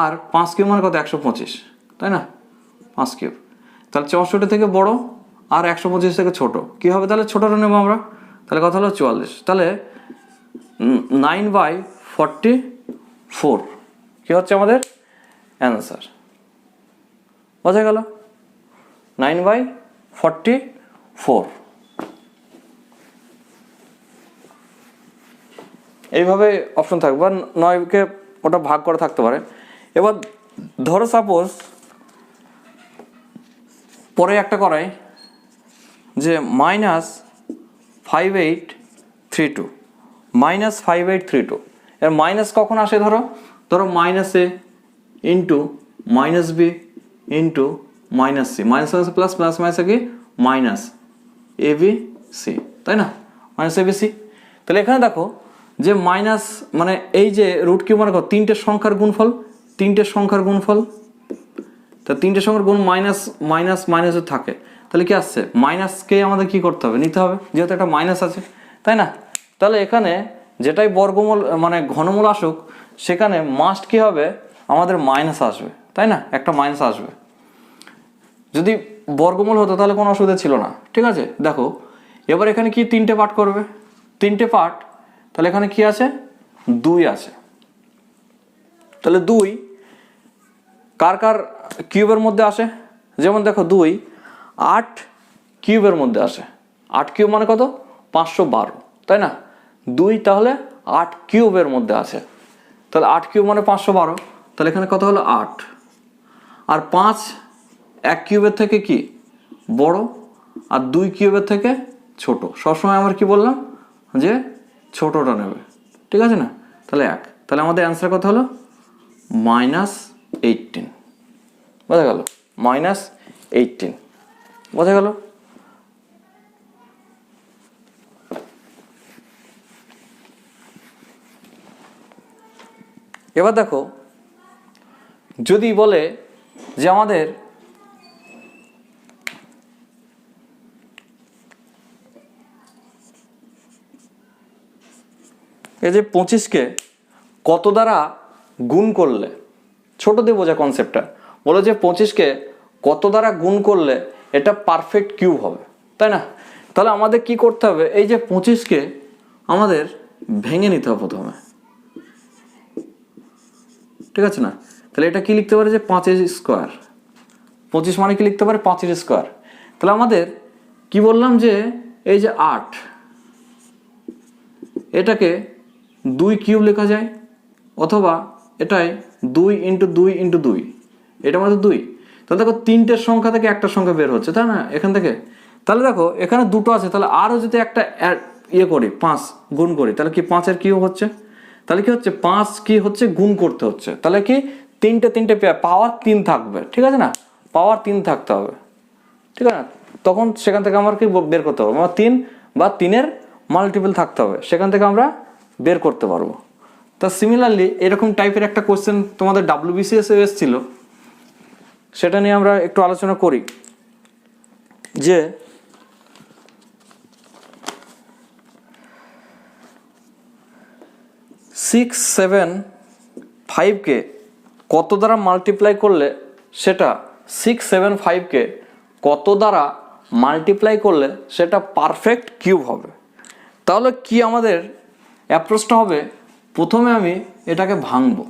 আর 5 কিউব মানে কত, 125, তাই না। 5 কিউব, তাহলে 64 থেকে বড় আর 125 থেকে ছোট, কি হবে, তাহলে ছোটটা নেবো আমরা, তাহলে কত হলো 44, তাহলে 9/44 কি হচ্ছে আমাদের অ্যান্সার। বোঝা গেল, 9/44। এইভাবে অপশন থাকবে, বা 9কে ওটা ভাগ করে থাকতে পারে। এবার ধরো সাপোজ পরে একটা করাই যে -5832, -5832, এর মাইনাস কখন আসে, ধরো ধরো minus A into minus B into minus C, minus plus plus minus কি মাইনাস এ বি সি, তাই না, মাইনাস এ বি সি। তাহলে এখানে দেখো যে মাইনাস মানে এই যে রুট কিউব মানে তিনটে সংখ্যার গুণফল, তিনটে সংখ্যার গুণফল, তা তিনটে সংখ্যার গুণ মাইনাস মাইনাস মাইনাসে থাকে, তাহলে কি আসছে মাইনাসকে আমাদের কি করতে হবে, নিতে হবে, যেহেতু একটা মাইনাস আছে, তাই না। তাহলে এখানে যেটাই বর্গমূল মানে ঘনমূল আসুক সেখানে মাস্ট কি হবে আমাদের মাইনাস আসবে, তাই না, একটা মাইনাস আসবে। যদি বর্গমূল হতো তাহলে কোনো অসুবিধা ছিল না, ঠিক আছে। দেখো এবার এখানে কি তিনটে পার্ট করবে, তিনটে পার্ট, তাহলে এখানে কি আছে 2 আছে, তাহলে 2 কার কার কিউবের মধ্যে আসে, যেমন দেখো 2 8 কিউবের মধ্যে আসে, 8 কিউব মানে কত 512, তাই না, 2 তাহলে 8 কিউবের মধ্যে আছে, তাহলে 8 কিউব মানে 512, তাহলে এখানে কত হলো 8, আর 5 1 কিউবের থেকে কি বড় আর 2 কিউবের থেকে ছোট, সবসময় আমরা কি বললাম যে ছোটটা নেবে, ঠিক আছে না, তাহলে 1, তাহলে আমাদের অ্যান্সার কত হলো -18, বোঝা গেল, -18 বোঝা গেল। এবার দেখো যদি বলে যে আমাদের এই যে 25কে কত দ্বারা গুণ করলে, ছোট দিয়ে বোঝা কনসেপ্টটা, বলো যে 25কে কত দ্বারা গুণ করলে এটা পারফেক্ট কিউব হবে, তাই না। তাহলে আমাদের কি করতে হবে, এই যে 25কে আমাদের ভেঙে নিতে হবে প্রথমে, ঠিক আছে না। তাহলে এটা কি লিখতে পারে যে 5 স্কোয়ার, 25 মানে কি লিখতে পারে 5 স্কোয়ার। তাহলে আমাদের কি বললাম যে এই যে 8 এটাকে 2 কিউব লেখা যায়, অথবা এটাই 2 ইন্টু 2 ইন্টু 2, এটা মানে 2, তাহলে দেখো তিনটের সংখ্যা থেকে একটা সংখ্যা বের হচ্ছে, তাই না এখান থেকে। তাহলে দেখো এখানে দুটো আছে, তাহলে আরও যদি একটা ইয়ে করি 5 গুণ করি, তাহলে কি 5-এর কিউব হচ্ছে, তাহলে কি হচ্ছে 5 কি হচ্ছে গুণ করতে হচ্ছে, তাহলে কি তিনটে পাওয়ার 3 থাকবে, ঠিক আছে না, পাওয়ার 3 থাকতে হবে, ঠিক আছে না। তখন সেখান থেকে আমার কি বের করতে হবে, আমার 3 বা 3-এর মাল্টিপল থাকতে হবে, সেখান থেকে আমরা বের করতে পারবো। তা সিমিলারলি এরকম টাইপের একটা কোশ্চেন তোমাদের WBCS এ এসেছিল, সেটা নিয়ে আমরা একটু আলোচনা করি। যে 6, 7, 5কে কত দ্বারা মাল্টিপ্লাই করলে সেটা 6, 7, 5কে কত দ্বারা মাল্টিপ্লাই করলে সেটা পারফেক্ট কিউব হবে। তাহলে কি আমাদের অ্যাপ্রোচটা হবে, প্রথমে আমি এটাকে ভাঙবো,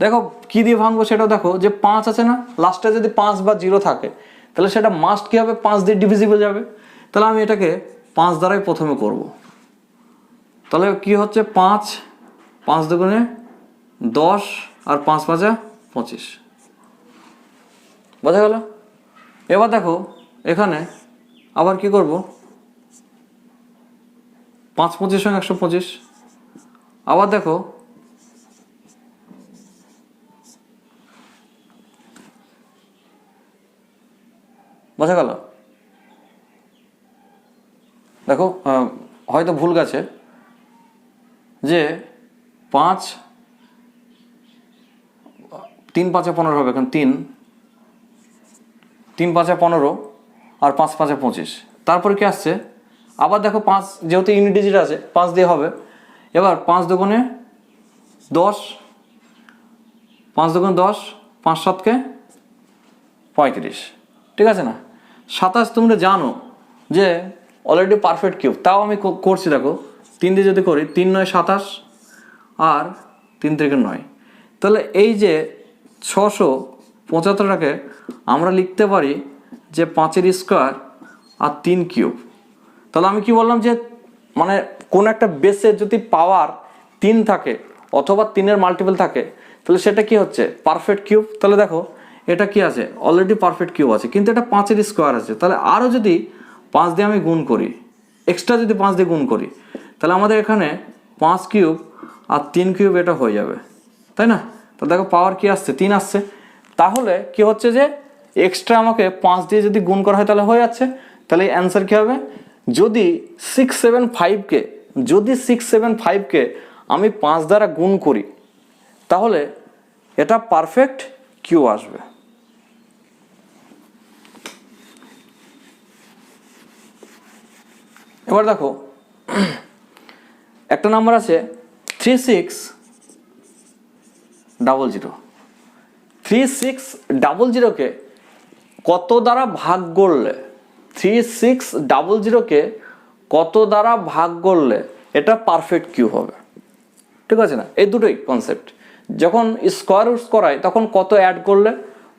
দেখো কি দিয়ে ভাঙবো সেটাও দেখো, যে 5 আছে না, লাস্টে যদি 5 বা 0 থাকে তাহলে সেটা মাস্ট কি হবে 5 দিয়ে ডিভিজিবল যাবে, তাহলে আমি এটাকে 5 দ্বারাই প্রথমে করব। তাহলে কি হচ্ছে 5 5 দুগুণে 10 আর 5 5 25, বোঝা গেল। এবার দেখো এখানে আবার কি করব, 5 25 সঙ্গে 125, আবার দেখো বোঝা গেল। দেখো হয়তো ভুল গেছে, যে 5 3 5 15 হবে, এখন 3 3 5 15 আর 5 5 25, তারপরে কি আসছে আবার দেখো 5 যেহেতু ইউনিট ডিজিট আছে 5 দিয়ে হবে, এবার 5 দুগুণে 10, 5 দুগুণে 10, 5 7 35, ঠিক আছে না। 27 তোমরা জানো যে অলরেডি পারফেক্ট কিউব, তাও আমি করছি, দেখো 3 দিয়ে যদি করি 3 9 27 আর 3 থেকে 9, তাহলে এই যে 675টাকে আমরা লিখতে পারি যে 5-এর স্কোয়ার আর 3 কিউব। তাহলে আমি কি বললাম যে মানে কোন একটা বেসে যদি পাওয়ার 3 থাকে অথবা 3-এর মাল্টিপল থাকে তাহলে সেটা কি হচ্ছে পারফেক্ট কিউব। তাহলে দেখো এটা কি আছে, অলরেডি পারফেক্ট কিউব আছে, কিন্তু এটা 5-এর স্কোয়ার আছে, তাহলে আরও যদি 5 দিয়ে আমি গুণ করি, এক্সট্রা যদি 5 দিয়ে গুণ করি, তাহলে আমাদের এখানে 5 কিউব আর 3 কিউব এটা হয়ে যাবে, তাই না? তো দেখো পাওয়ার কি আসছে, 3 আসছে। তাহলে কি হচ্ছে যে এক্সট্রা আমাকে 5 দিয়ে যদি গুণ করা হয় তাহলে হয়ে যাচ্ছে। তাহলে অ্যান্সার কি হবে, যদি 675কে আমি 5 দ্বারা গুণ করি তাহলে এটা পারফেক্ট কিউ আসবে। এবার দেখো একটা নাম্বার আছে 3600। 3600কে কত দ্বারা ভাগ করলে, 3600কে কত দ্বারা ভাগ করলে এটা পারফেক্ট কিউ হবে, ঠিক আছে না? এই দুটোই কনসেপ্ট। যখন স্কোয়ার রুটস করায় তখন কত অ্যাড করলে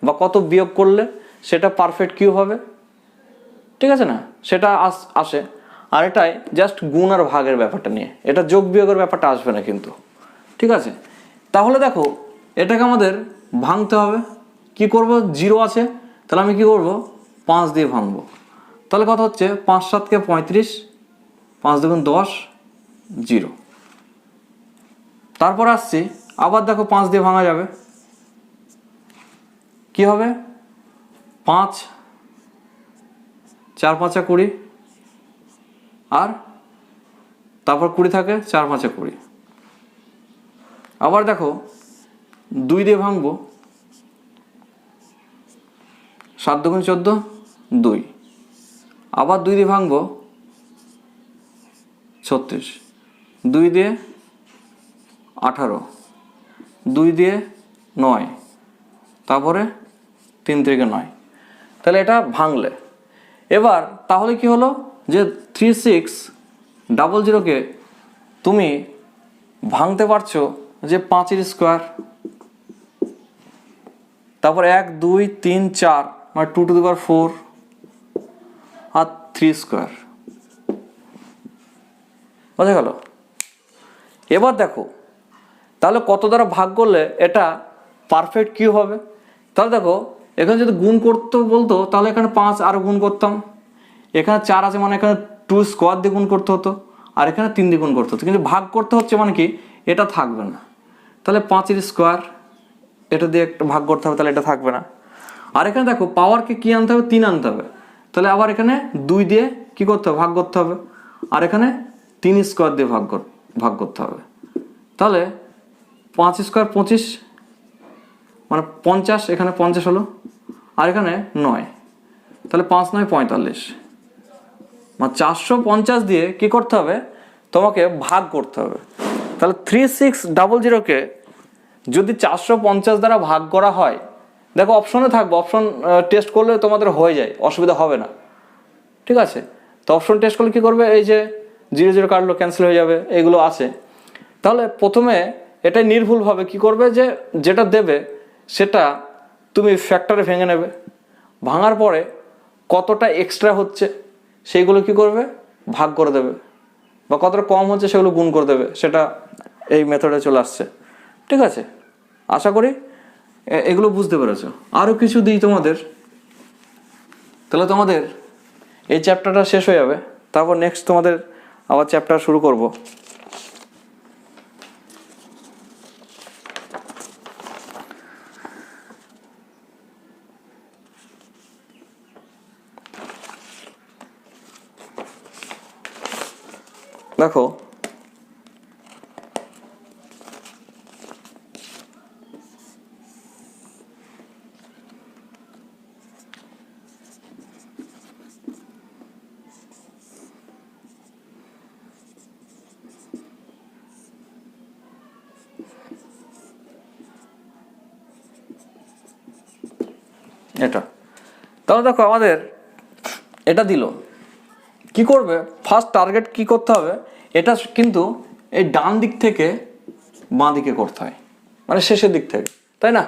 বা কত বিয়োগ করলে সেটা পারফেক্ট কিউ হবে, ঠিক আছে না? সেটা আসে। আর এটাই জাস্ট গুণ আর ভাগের ব্যাপারটা নিয়ে, এটা যোগ বিয়োগের ব্যাপারটা আসবে না কিন্তু, ঠিক আছে? তাহলে দেখো এটাকে আমাদের ভাঙতে হবে। কি করব, 0 আছে, তাহলে আমি কি করব, 5 দিয়ে ভাঙবো। তাহলে কত হচ্ছে, 5 7 35, 5 2 10, 0। তারপর আসছি আবার দেখো 5 দিয়ে ভাঙা যাবে, কি হবে, 5 4 5 20, আর তারপর 20 থাকে, 4 5 20। আবার দেখো 2 দিয়ে ভাঙবো, 7 2 14, 2। আবার 2 দিয়ে ভাঙবো, 36। 2 দিয়ে 18, 2 দিয়ে 9, তারপরে 3 থেকে 9। তাহলে এটা ভাঙলে এবার তাহলে কি হলো যে 3600কে তুমি ভাঙতে পারছো যে 5 স্কোয়ার, তারপর 1 2 3 4 মানে 2 to the power 4 R 3 square, বোঝা গেল? এবার দেখো তাহলে কত দ্বারা ভাগ করলে এটা পারফেক্ট কিউ হবে। তাহলে দেখো এখানে যদি গুণ করতে বলতো তাহলে এখানে 5 আরো গুণ করতাম, এখানে 4 আছে মানে এখানে 2 স্কোয়ার দিয়ে গুণ করতে হতো, আর এখানে 3 দিয়ে গুণ করতে হতো। কিন্তু ভাগ করতে হচ্ছে মানে কি, এটা থাকবে না। তাহলে 5 স্কোয়ার এটা দিয়ে একটা ভাগ করতে হবে, তাহলে এটা থাকবে না। আর এখানে দেখো পাওয়ারকে কি আনতে হবে, 3 আনতে হবে। তাহলে আবার এখানে 2 দিয়ে কি করতে হবে, ভাগ করতে হবে। আর এখানে 3 স্কোয়ার দিয়ে ভাগ করতে হবে। তাহলে 5 স্কোয়ার 25 মানে 50, এখানে 50 হলো, আর এখানে 9, তাহলে 5 9 45 মানে 450 দিয়ে কি করতে হবে, তোমাকে ভাগ করতে হবে। তাহলে 3600কে যদি 450 দ্বারা ভাগ করা হয়, দেখো অপশনে থাকবে, অপশন টেস্ট করলে তোমাদের হয়ে যায়, অসুবিধা হবে না, ঠিক আছে? তো অপশন টেস্ট করলে কি করবে, এই যে 0 0 কাটলো, ক্যান্সেল হয়ে যাবে, এগুলো আছে। তাহলে প্রথমে এটাই নির্ভুলভাবে কি করবে, যে যেটা দেবে সেটা তুমি ফ্যাক্টরে ভেঙে নেবে, ভাঙার পরে কতটা এক্সট্রা হচ্ছে সেইগুলো কি করবে, ভাগ করে দেবে, বা কতটা কম হচ্ছে সেগুলো গুণ করে দেবে। সেটা এই মেথডে চলে আসছে, ঠিক আছে? আশা করি এগুলো বুঝতে পেরেছো। আরও কিছু দিই তোমাদের, তাহলে তোমাদের এই চ্যাপ্টারটা শেষ হয়ে যাবে। তারপর নেক্সট তোমাদের আবার চ্যাপ্টার শুরু করব। দেখো এটা, তাহলে দেখো আমাদের এটা দিল, কি করবে, ফার্স্ট টার্গেট কি করতে হবে, এটা কিন্তু এই ডান দিক থেকে বাঁ দিকে করতে হয়, মানে শেষের দিক থেকে, তাই না?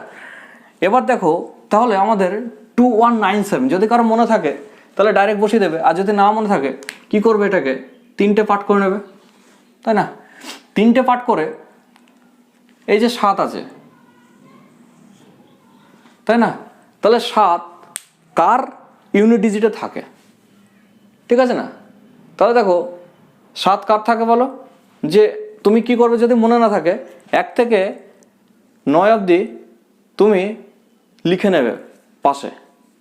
এবার দেখো তাহলে আমাদের 2197 যদি কারো মনে থাকে তাহলে ডাইরেক্ট বসিয়ে দেবে, আর যদি না মনে থাকে কি করবে, এটাকে 3টে পার্ট করে নেবে, তাই না? 3টে পার্ট করে এই যে 7 আছে, তাই না? তাহলে 7 কার ইউনিট ডিজিটে থাকে, ঠিক আছে না? তাহলে দেখো 7 কার থাকে বলো, যে তুমি কি করবে যদি মনে না থাকে, 1 থেকে 9 অবধি তুমি লিখে নেবে পাশে,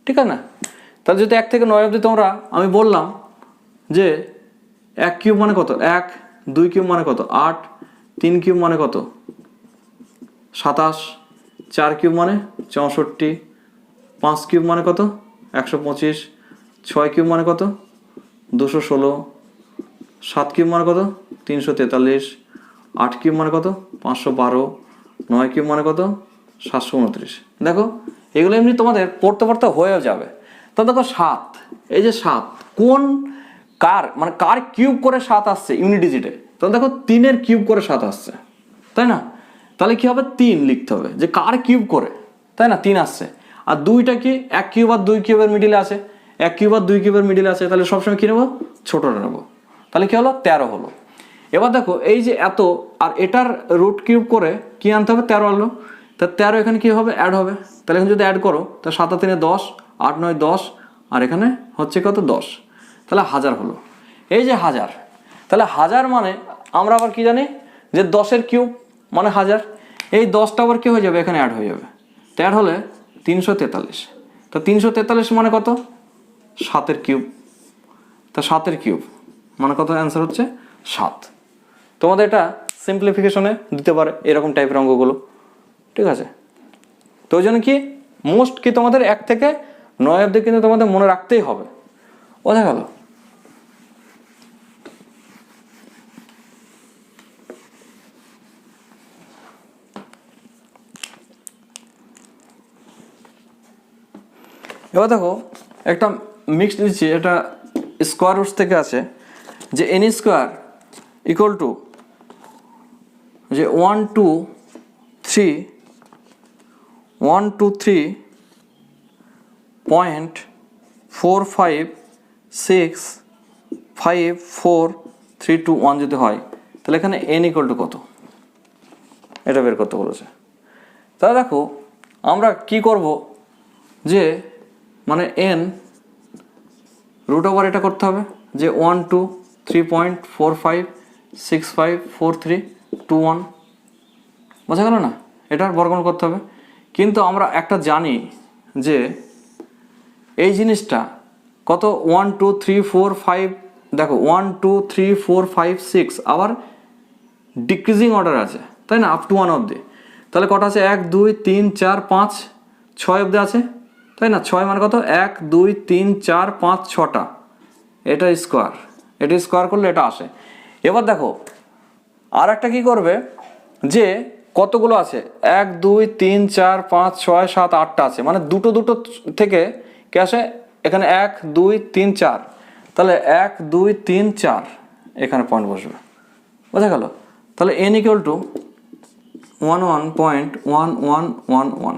ঠিক আছে না? তাহলে যদি 1 থেকে 9 অবধি তোমরা, আমি বললাম যে 1 কিউব মানে কত 1, 2 কিউব মানে কত 8, 3 কিউব মানে কত 27, 4 কিউব মানে 64, 5 কিউব মানে কত 125, 6 কিউব মানে কত 216, 7 কিউব মানে কত 343, 8 কিউব মানে কত 512, 9 কিউব মানে কত 729। দেখো এগুলো এমনি তোমাদের পড়তে পড়তে হয়ে যাবে। তো দেখো 7, এই যে 7 কোন কার মানে কার কিউব করে 7 আসছে ইউনিট ডিজিটে? তাহলে দেখো 3-এর কিউব করে 7 আসছে, তাই না? তাহলে কি হবে 3 লিখতে হবে যে কার কিউব করে, তাই না? 3 আসছে। আর 2টা কি 1 কিউব আর 2 কিউবের মিডিলে আছে, 1 কিউব আর 2 কিউবের মিডিলে আছে, তাহলে সবসময় কি নেবো ছোটটা নেবো। তাহলে কি হলো 13 হলো। এবার দেখো এই যে এত আর এটার রুট কিউব করে কি আনতে হবে 13 আনলো, তা 13 এখানে কি হবে অ্যাড হবে। তাহলে এখানে যদি অ্যাড করো তা 7 আর 3 10, 8 9 10, আর এখানে হচ্ছে কত 10, তাহলে 1000 হলো। এই যে 1000, তাহলে 1000 মানে আমরা আবার কি জানি যে 10-এর কিউব মানে 1000, এই 10টা আবার কি হয়ে যাবে এখানে অ্যাড হয়ে যাবে, তো অ্যাড হলে 343। তো 343 মানে কত 7-এর কিউব, তা 7-এর কিউব মানে কত অ্যান্সার হচ্ছে 7। তোমাদের এটা সিম্পলিফিকেশনে দিতে পারে এরকম টাইপের অঙ্কগুলো, ঠিক আছে? তো ওই জন্য কি মোস্ট কি তোমাদের 1 থেকে 9 অবধি কিন্তু তোমাদের মনে রাখতেই হবে। বোঝা গেল? এবার দেখো একটা মিক্সড দিচ্ছি, এটা স্কোয়ার রুটস থেকে আছে যে এন স্কোয়ার ইকুয়াল টু যে 1 2 3 1 2 3.4565432 যদি হয়, তাহলে এখানে এন ইকুয়াল টু কত এটা বের করতে বলেছে। তাহলে দেখো আমরা কি করব যে মানে এন রুট ওভার এটা করতে হবে যে 1 2 3.45654321, বোঝা গেল না? এটার বর্গমূল করতে হবে। কিন্তু আমরা একটা জানি যে এই জিনিসটা কত 1 2 3 4 5, দেখো 1 2 3 4 5 6 আবার ডিক্রিজিং অর্ডার আছে, তাই না? আপ টু 1 অবধি। তাহলে কটা আছে 1 2 3 4 5 6 অবধি আছে, তাই না? 6 মানে কত 1 2 3 4 5 6টা, এটা স্কোয়ার, এটা স্কোয়ার করলে এটা আসে। এবার দেখো আর একটা কি করবে যে কতগুলো আছে 1 2 3 4 5 6 7 8টা আছে, মানে দুটো দুটো থেকে কে আসে এখানে 1 2 3 4, তাহলে 1 2 3 4 এখানে পয়েন্ট বসবে, বোঝা গেল? তাহলে n ইকুয়াল টু 11.1111,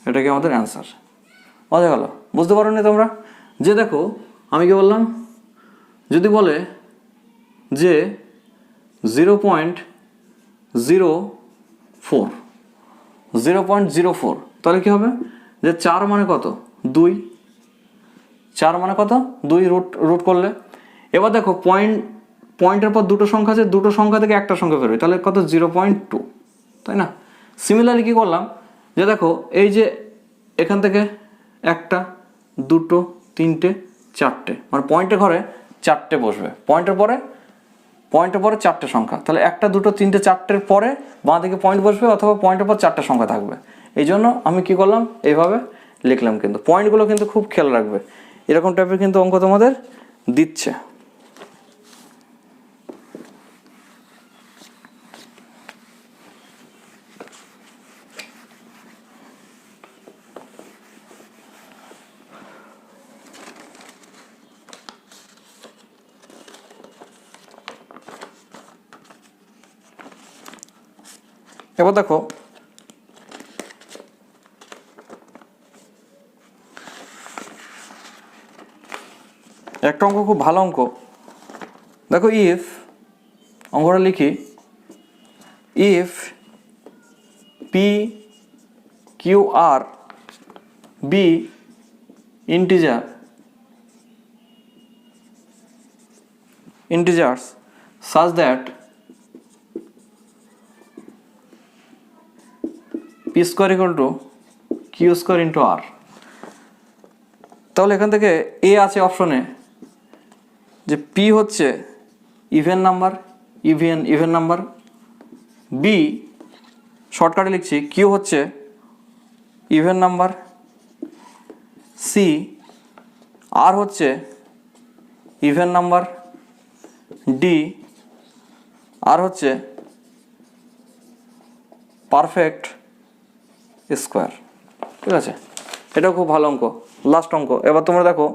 এটা কি আমাদের অ্যান্সার, বোঝা গেল? বুঝতে পারো নি তোমরা? যে দেখো আমি কি বললাম, যদি বলে যে 0.04 তাহলে কি হবে যে 4 মানে কত 2, 4 মানে কত 2 রুট করলে। এবার দেখো পয়েন্টের পর দুটো সংখ্যা আছে, দুটো সংখ্যা থেকে একটা সংখ্যা বেরোয়, তাহলে কত 0.2, তাই না? সিমিলারলি কি করলাম যে দেখো এই যে এখান থেকে 1টা 2টো 3টে 4টে, মানে পয়েন্টের ঘরে 4টে বসবে, পয়েন্টের পরে 4টে সংখ্যা, তাহলে 1টা 2টো 3টে 4টের পরে বাঁ দিকে পয়েন্ট বসবে অথবা পয়েন্টের পর 4টে সংখ্যা থাকবে। এই জন্য আমি কি করলাম এইভাবে লিখলাম। কিন্তু পয়েন্টগুলো কিন্তু খুব খেয়াল রাখবে, এরকম টাইপের কিন্তু অঙ্ক তোমাদের দিচ্ছে। এবার দেখো একটা অঙ্ক খুব ভালো অঙ্ক, দেখো ইফ অঙ্কটা লিখি, if P Q R be integers such that P square equal to Q square into R. তাহলে এখান থেকে এ আছে অপশনে যে পি হচ্ছে even number, even number, B শর্টকাটে লিখছি কিউ হচ্ছে ইভেন নাম্বার, সি আর হচ্ছে ইভেন নাম্বার, ডি আর হচ্ছে পারফেক্ট স্কোয়ার। ঠিক আছে, এটাও খুব ভালো অঙ্ক, লাস্ট অঙ্ক। এবার তোমরা দেখো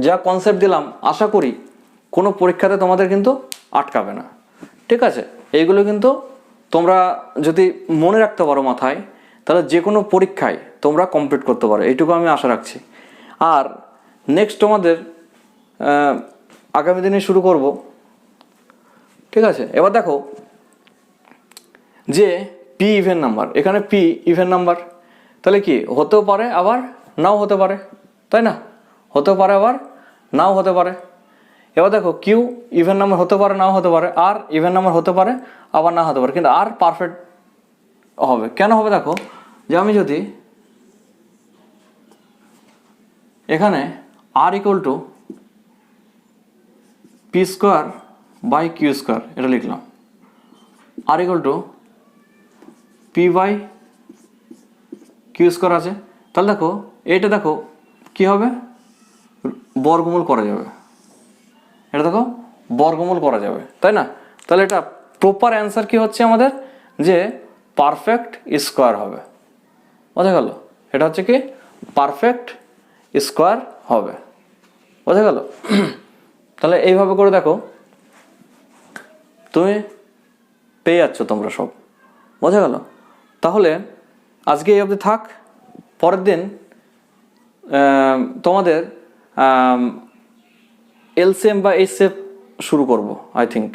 যা কনসেপ্ট দিলাম আশা করি কোনো পরীক্ষাতে তোমাদের কিন্তু আটকাবে না। ঠিক আছে, এইগুলো কিন্তু তোমরা যদি মনে রাখতে পারো মাথায়, তাহলে যে কোনো পরীক্ষায় তোমরা কমপ্লিট করতে পারো, এইটুকু আমি আশা রাখছি। আর নেক্সট তোমাদের আগামী দিনে শুরু করব। ঠিক আছে, এবার দেখো যে পি ইভেন নাম্বার, এখানে পি ইভেন নাম্বার, তাহলে কি হতেও পারে আবার নাও হতে পারে, তাই না? হতেও পারে আবার নাও হতে পারে। এবার দেখো কিউ ইভেন নাম্বার হতে পারে নাও হতে পারে, আর ইভেন নাম্বার হতে পারে আবার না হতে পারে, কিন্তু আর পারফেক্ট হবে। কেন হবে দেখো, যে আমি যদি এখানে R equal to P square by Q square এটা লিখলাম, R equal to P by Q square আছে, তাহলে দেখো এইটা দেখো কি হবে, বর্গমূল করা যাবে। এটা দেখো বর্গমূল করা যাবে, তাই না? তাহলে এটা প্রপার অ্যান্সার কি হচ্ছে আমাদের, যে পারফেক্ট স্কোয়ার হবে। বোঝা গেল? এটা হচ্ছে কি পারফেক্ট স্কোয়ার হবে। বোঝা গেল? তাহলে এইভাবে করে দেখো তুমি পেয়ে যাচ্ছ তোমরা সব। বোঝা গেল? তাহলে আজকে এই অবধি থাক, পরের দিন তোমাদের এলসিএম বা এইচসিএফ শুরু করব আই থিঙ্ক,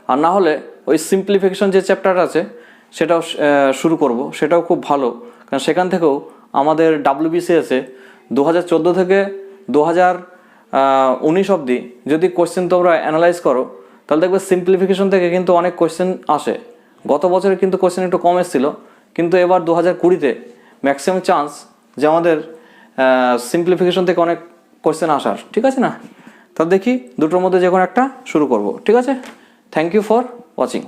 আর না হলে ওই সিম্পলিফিকেশন যে চ্যাপ্টার আছে সেটাও শুরু করব, সেটাও খুব ভালো, কারণ সেখান থেকেও আমাদের WBCS-এ 2014 থেকে 2019 অবধি যদি কোশ্চেন তোমরা অ্যানালাইজ করো, তাহলে দেখবে সিম্পলিফিকেশন থেকে কিন্তু অনেক কোশ্চেন আসে। গত বছরে কিন্তু কোশ্চেন একটু কম এসেছিলো, কিন্তু এবার 2020-তে ম্যাক্সিমাম চান্স যে আমাদের সিম্পলিফিকেশন থেকে অনেক কোশ্চেন আসার। ঠিক আছে না? তা দেখি দুটোর মধ্যে যে কোনো একটা শুরু করব। ঠিক আছে, থ্যাংক ইউ ফর ওয়াচিং।